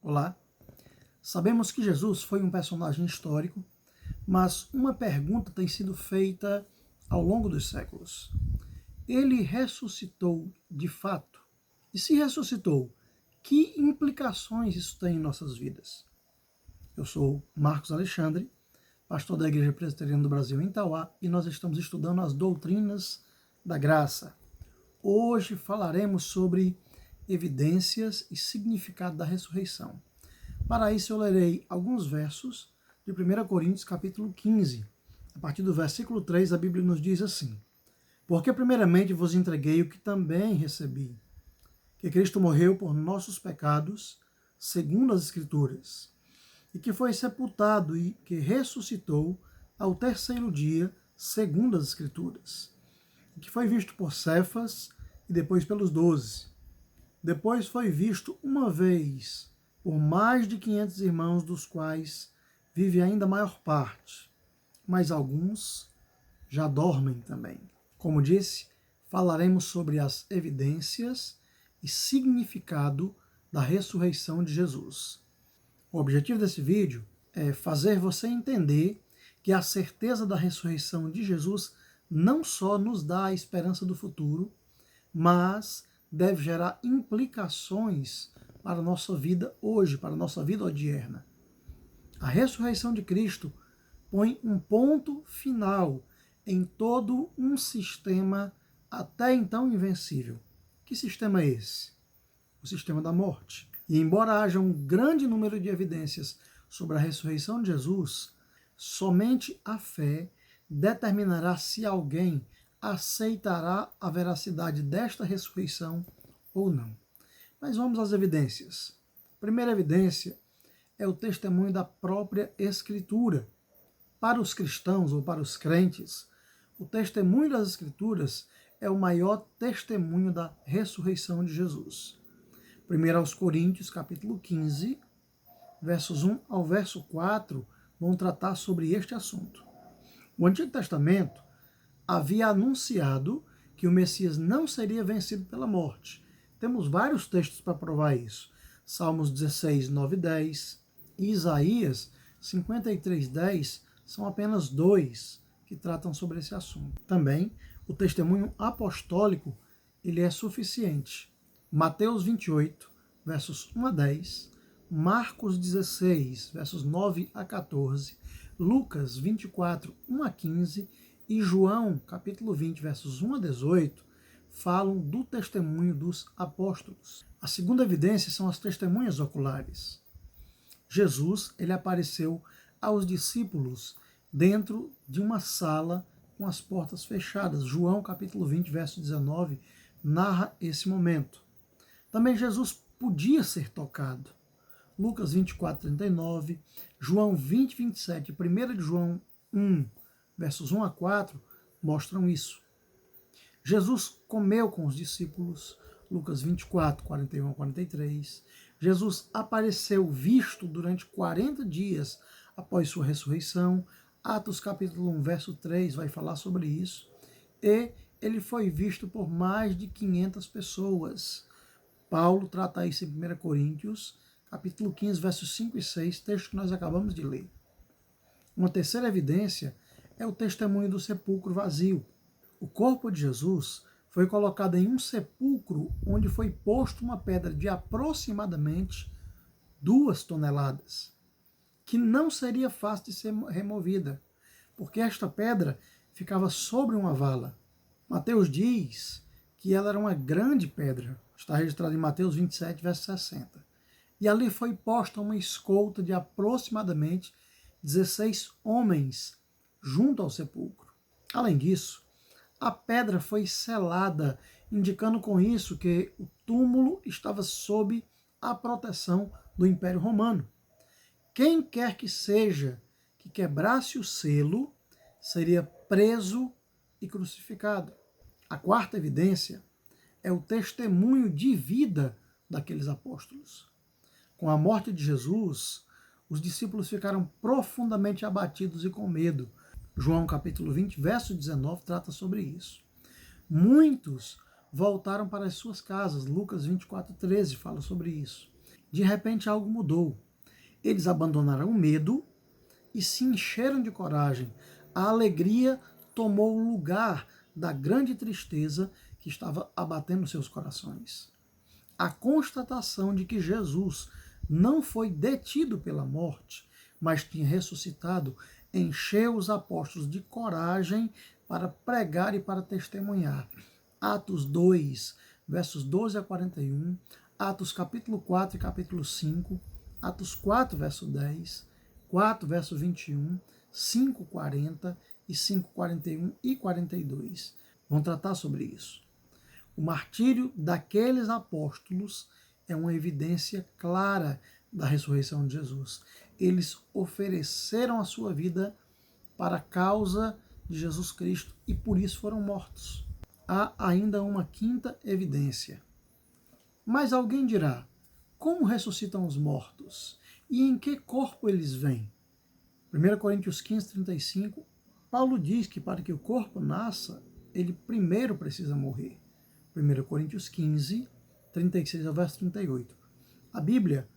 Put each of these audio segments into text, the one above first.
Olá, sabemos que Jesus foi um personagem histórico, mas uma pergunta tem sido feita ao longo dos séculos. Ele ressuscitou de fato? E se ressuscitou, que implicações isso tem em nossas vidas? Eu sou Marcos Alexandre, pastor da Igreja Presbiteriana do Brasil em Tauá, e nós estamos estudando as doutrinas da graça. Hoje falaremos sobre evidências e significado da ressurreição. Para isso eu lerei alguns versos de 1 Coríntios capítulo 15. A partir do versículo 3, a Bíblia nos diz assim: Porque primeiramente vos entreguei o que também recebi, que Cristo morreu por nossos pecados, segundo as Escrituras, e que foi sepultado e que ressuscitou ao terceiro dia, segundo as Escrituras, e que foi visto por Cefas e depois pelos 12. Depois foi visto uma vez por mais de 500 irmãos, dos quais vive ainda a maior parte, mas alguns já dormem também. Como disse, falaremos sobre as evidências e significado da ressurreição de Jesus. O objetivo desse vídeo é fazer você entender que a certeza da ressurreição de Jesus não só nos dá a esperança do futuro, mas deve gerar implicações para a nossa vida hoje, para a nossa vida odierna. A ressurreição de Cristo põe um ponto final em todo um sistema até então invencível. Que sistema é esse? O sistema da morte. E embora haja um grande número de evidências sobre a ressurreição de Jesus, somente a fé determinará se alguém aceitará a veracidade desta ressurreição ou não. Mas vamos às evidências. A primeira evidência é o testemunho da própria Escritura. Para os cristãos ou para os crentes, o testemunho das Escrituras é o maior testemunho da ressurreição de Jesus. 1 Coríntios, capítulo 15, versos 1 ao verso 4, vão tratar sobre este assunto. O Antigo Testamento havia anunciado que o Messias não seria vencido pela morte. Temos vários textos para provar isso. Salmos 16, 9 e 10 e Isaías 53, 10 são apenas dois que tratam sobre esse assunto. Também o testemunho apostólico ele é suficiente. Mateus 28, versos 1 a 10, Marcos 16, versos 9 a 14, Lucas 24, 1 a 15 e João, capítulo 20, versos 1 a 18, falam do testemunho dos apóstolos. A segunda evidência são as testemunhas oculares. Jesus, ele apareceu aos discípulos dentro de uma sala com as portas fechadas. João, capítulo 20, verso 19, narra esse momento. Também Jesus podia ser tocado. Lucas 24, 39, João 20, 27 e 1 de João 1, versos 1 a 4, mostram isso. Jesus comeu com os discípulos, Lucas 24, 41 a 43. Jesus apareceu visto durante 40 dias após sua ressurreição. Atos capítulo 1, verso 3 vai falar sobre isso. E ele foi visto por mais de 500 pessoas. Paulo trata isso em 1 Coríntios, capítulo 15, versos 5 e 6, texto que nós acabamos de ler. Uma terceira evidência é o testemunho do sepulcro vazio. O corpo de Jesus foi colocado em um sepulcro onde foi posto uma pedra de aproximadamente 2 toneladas, que não seria fácil de ser removida, porque esta pedra ficava sobre uma vala. Mateus diz que ela era uma grande pedra, está registrado em Mateus 27, verso 60. E ali foi posta uma escolta de aproximadamente 16 homens junto ao sepulcro. Além disso, a pedra foi selada, indicando com isso que o túmulo estava sob a proteção do Império Romano. Quem quer que seja que quebrasse o selo seria preso e crucificado. A quarta evidência é o testemunho de vida daqueles apóstolos. Com a morte de Jesus, os discípulos ficaram profundamente abatidos e com medo. João capítulo 20, verso 19, trata sobre isso. Muitos voltaram para as suas casas. Lucas 24, 13 fala sobre isso. de repente algo mudou. Eles abandonaram o medo e se encheram de coragem. A alegria tomou o lugar da grande tristeza que estava abatendo seus corações. A constatação de que Jesus não foi detido pela morte, mas tinha ressuscitado, encheu os apóstolos de coragem para pregar e para testemunhar. Atos 2, versos 12 a 41, Atos capítulo 4 e capítulo 5, Atos 4, verso 10, 4, verso 21, 5, 40 e 5, 41 e 42. Vão tratar sobre isso. O martírio daqueles apóstolos é uma evidência clara da ressurreição de Jesus. Eles ofereceram a sua vida para a causa de Jesus Cristo e por isso foram mortos. Há ainda uma quinta evidência. Mas alguém dirá: como ressuscitam os mortos? E em que corpo eles vêm? 1 Coríntios 15, 35, Paulo diz que para que o corpo nasça, ele primeiro precisa morrer. 1 Coríntios 15, 36 ao verso 38. A Bíblia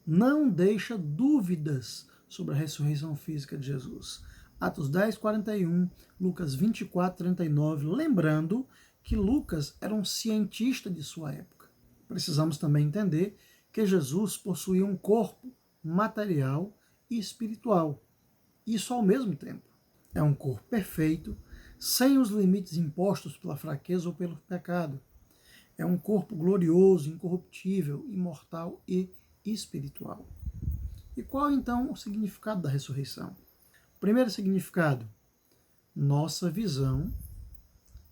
não deixa dúvidas sobre a ressurreição física de Jesus. Atos 10, 41, Lucas 24, 39, lembrando que Lucas era um cientista de sua época. Precisamos também entender que Jesus possuía um corpo material e espiritual. Isso ao mesmo tempo. É um corpo perfeito, sem os limites impostos pela fraqueza ou pelo pecado. É um corpo glorioso, incorruptível, imortal e espiritual. E qual então o significado da ressurreição? Primeiro significado, nossa visão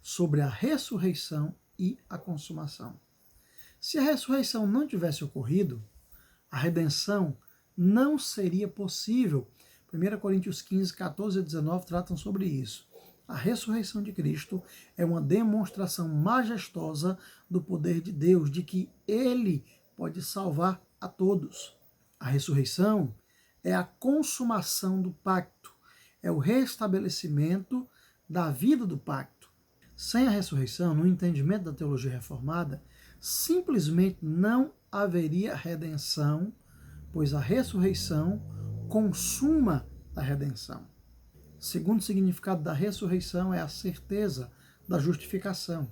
sobre a ressurreição e a consumação. Se a ressurreição não tivesse ocorrido, a redenção não seria possível. 1 Coríntios 15, 14 a 19 tratam sobre isso. A ressurreição de Cristo é uma demonstração majestosa do poder de Deus, de que Ele pode salvar a todos. A ressurreição é a consumação do pacto, é o restabelecimento da vida do pacto. Sem a ressurreição, no entendimento da teologia reformada, simplesmente não haveria redenção, pois a ressurreição consuma a redenção. Segundo significado da ressurreição é a certeza da justificação.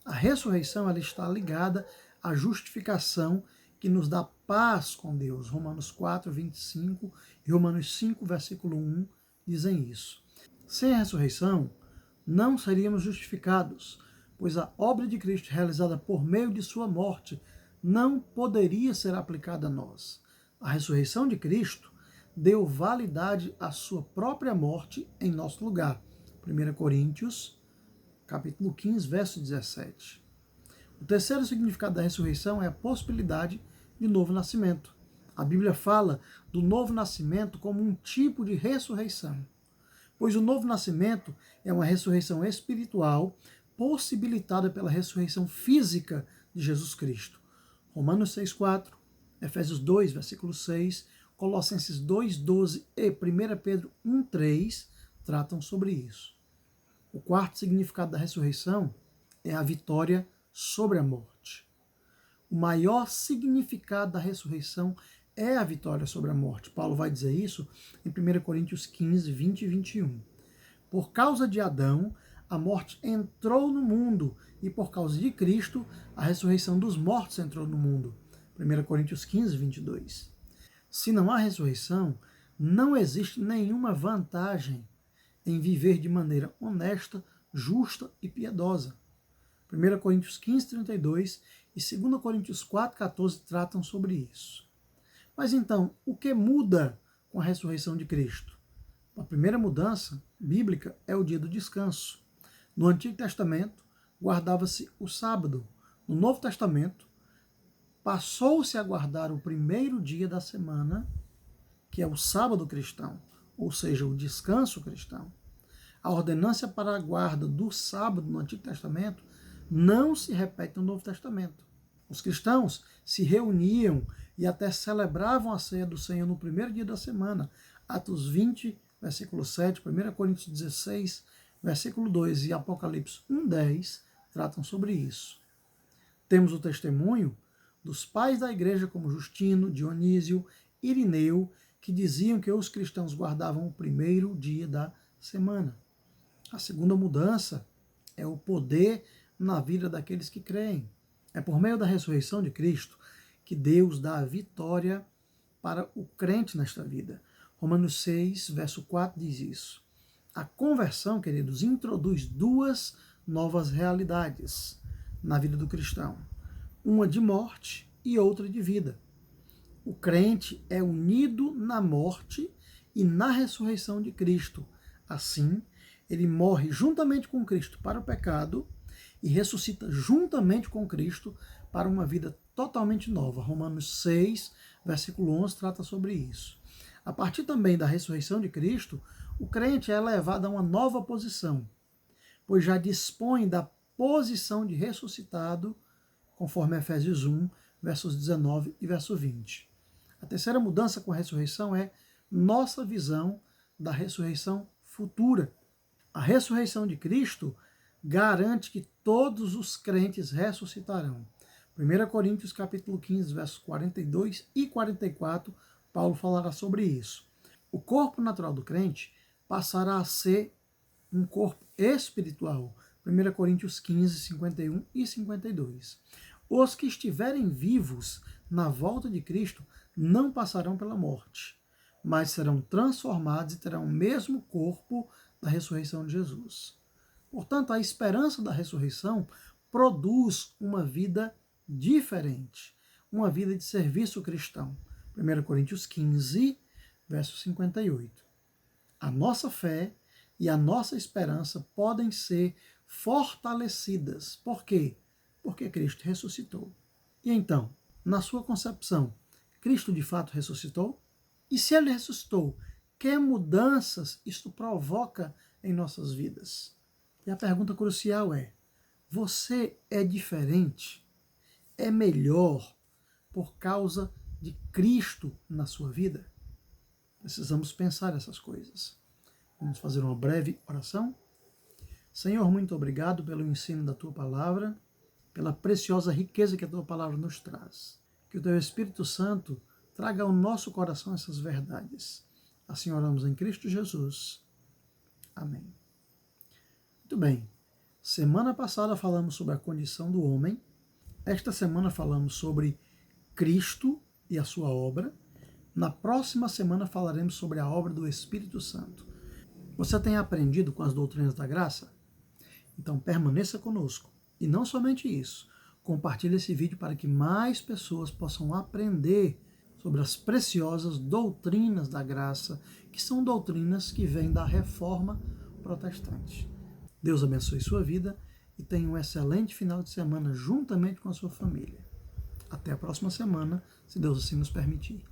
A ressurreição ela está ligada à justificação que nos dá paz com Deus. Romanos 4, 25 e Romanos 5, versículo 1 dizem isso. Sem a ressurreição, não seríamos justificados, pois a obra de Cristo realizada por meio de sua morte não poderia ser aplicada a nós. A ressurreição de Cristo deu validade à sua própria morte em nosso lugar. 1 Coríntios, capítulo 15, verso 17. O terceiro significado da ressurreição é a possibilidade de novo nascimento. A Bíblia fala do novo nascimento como um tipo de ressurreição, pois o novo nascimento é uma ressurreição espiritual possibilitada pela ressurreição física de Jesus Cristo. Romanos 6,4, Efésios 2, versículo 6, Colossenses 2,12 e 1 Pedro 1,3 tratam sobre isso. O quarto significado da ressurreição é a vitória sobre a morte. O maior significado da ressurreição é a vitória sobre a morte. Paulo vai dizer isso em 1 Coríntios 15, 20 e 21. Por causa de Adão, a morte entrou no mundo e por causa de Cristo, a ressurreição dos mortos entrou no mundo. 1 Coríntios 15, 22. Se não há ressurreição, não existe nenhuma vantagem em viver de maneira honesta, justa e piedosa. 1 Coríntios 15, 32 e 2 Coríntios 4, 14 tratam sobre isso. Mas então, o que muda com a ressurreição de Cristo? A primeira mudança bíblica é o dia do descanso. No Antigo Testamento, guardava-se o sábado. No Novo Testamento, passou-se a guardar o primeiro dia da semana, que é o sábado cristão, ou seja, o descanso cristão. A ordenança para a guarda do sábado no Antigo Testamento não se repete no Novo Testamento. Os cristãos se reuniam e até celebravam a ceia do Senhor no primeiro dia da semana. Atos 20, versículo 7, 1 Coríntios 16, versículo 2 e Apocalipse 1:10 tratam sobre isso. Temos o testemunho dos pais da igreja como Justino, Dionísio, Irineu, que diziam que os cristãos guardavam o primeiro dia da semana. A segunda mudança é o poder na vida daqueles que creem. É por meio da ressurreição de Cristo que Deus dá a vitória para o crente nesta vida. Romanos 6, verso 4 diz isso. A conversão, queridos, introduz duas novas realidades na vida do cristão. Uma de morte e outra de vida. O crente é unido na morte e na ressurreição de Cristo. Assim, ele morre juntamente com Cristo para o pecado e ressuscita juntamente com Cristo para uma vida totalmente nova. Romanos 6, versículo 11, trata sobre isso. A partir também da ressurreição de Cristo, o crente é levado a uma nova posição, pois já dispõe da posição de ressuscitado, conforme Efésios 1, versos 19 e verso 20. A terceira mudança com a ressurreição é nossa visão da ressurreição futura. A ressurreição de Cristo garante que todos os crentes ressuscitarão. 1 Coríntios capítulo 15, versos 42 e 44, Paulo falará sobre isso. O corpo natural do crente passará a ser um corpo espiritual. 1 Coríntios 15, 51 e 52. Os que estiverem vivos na volta de Cristo não passarão pela morte, mas serão transformados e terão o mesmo corpo da ressurreição de Jesus. Portanto, a esperança da ressurreição produz uma vida diferente, uma vida de serviço cristão. 1 Coríntios 15, verso 58. A nossa fé e a nossa esperança podem ser fortalecidas. Por quê? Porque Cristo ressuscitou. E então, na sua concepção, Cristo de fato ressuscitou? E se ele ressuscitou, que mudanças isto provoca em nossas vidas? E a pergunta crucial é: você é diferente? É melhor por causa de Cristo na sua vida? Precisamos pensar essas coisas. Vamos fazer uma breve oração? Senhor, muito obrigado pelo ensino da Tua Palavra, pela preciosa riqueza que a Tua Palavra nos traz. Que o Teu Espírito Santo traga ao nosso coração essas verdades. Assim oramos em Cristo Jesus. Amém. Muito bem. Semana passada falamos sobre a condição do homem. Esta semana falamos sobre Cristo e a sua obra. Na próxima semana falaremos sobre a obra do Espírito Santo. Você tem aprendido com as doutrinas da graça? Então permaneça conosco. E não somente isso, compartilhe esse vídeo para que mais pessoas possam aprender sobre as preciosas doutrinas da graça, que são doutrinas que vêm da Reforma Protestante. Deus abençoe sua vida e tenha um excelente final de semana juntamente com a sua família. Até a próxima semana, se Deus assim nos permitir.